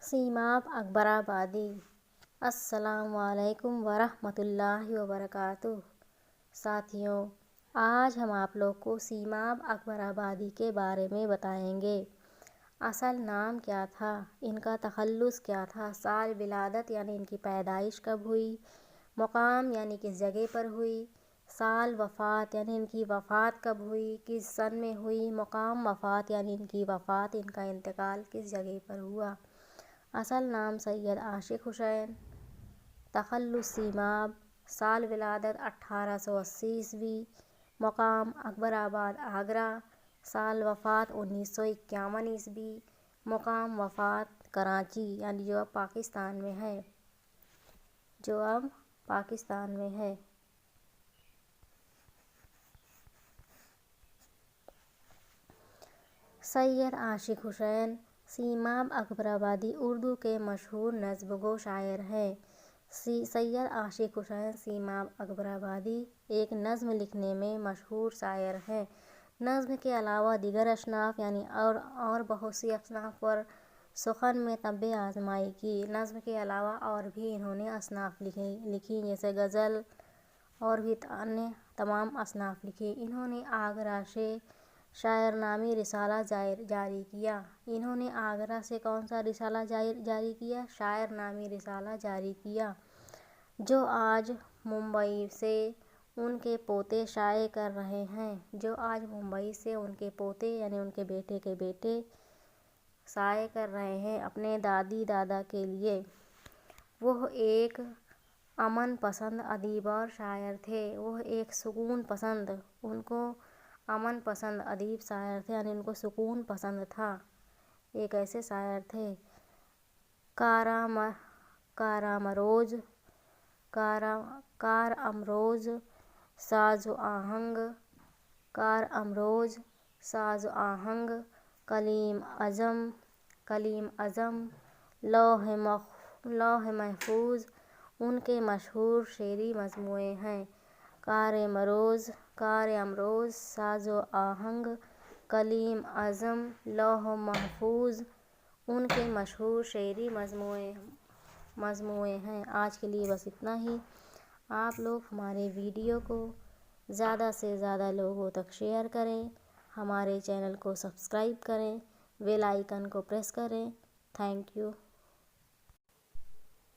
سیماب اکبرآبادی۔ السلام علیکم ورحمۃ اللہ وبرکاتہ۔ ساتھیوں، آج ہم آپ لوگ کو سیماب اکبرآبادی کے بارے میں بتائیں گے۔ اصل نام کیا تھا، ان کا تخلص کیا تھا، سال ولادت یعنی ان کی پیدائش کب ہوئی، مقام یعنی کس جگہ پر ہوئی، سال وفات یعنی ان کی وفات کب ہوئی، کس سن میں ہوئی، مقام وفات یعنی ان کی وفات، ان کا انتقال کس جگہ پر ہوا۔ اصل نام سید عاشق حسین، تخلص سیماب، سال ولادت 1880 مقام اکبرآباد آگرہ، سال وفات 1951 مقام وفات کراچی یعنی جو اب پاکستان میں ہے۔ سید عاشق حسین سیماب اکبرآبادی اردو کے مشہور نظم گو شاعر ہیں۔ سید عاشق حسین سیماب اکبرآبادی ایک نظم لکھنے میں مشہور شاعر ہیں۔ نظم کے علاوہ دیگر اصناف یعنی اور بہت سی اصناف پر سخن میں طب آزمائی کی۔ نظم کے علاوہ اور بھی انہوں نے اصناف لکھی جیسے غزل اور بھی تمام اصناف لکھی۔ انہوں نے آگرہ سے شاعر نامی رسالہ جاری کیا۔ انہوں نے آگرہ سے کون سا رسالہ جاری کیا؟ شاعر نامی رسالہ جاری کیا، جو آج ممبئی سے ان کے پوتے شائع کر رہے ہیں۔ یعنی ان کے بیٹے کے بیٹے شائع کر رہے ہیں اپنے دادی دادا کے لیے۔ وہ ایک امن پسند ادیب اور شاعر تھے۔ وہ ایک سکون پسند، ان کو امن پسند ادیب شاعر تھے، یعنی ان کو سکون پسند تھا، ایک ایسے شاعر تھے۔ کارامروز ساز و آہنگ، کلیم ازم، لوح محفوظ ان کے مشہور شعری مجموعے ہیں۔ کارامروز ساز و آہنگ، کلیم ازم، لوح محفوظ ان کے مشہور شعری مجموعے ہیں۔ آج کے لیے بس اتنا ہی۔ آپ لوگ ہمارے ویڈیو کو زیادہ سے زیادہ لوگوں تک شیئر کریں، ہمارے چینل کو سبسکرائب کریں، بیل آئیکن کو پریس کریں۔ Thank you.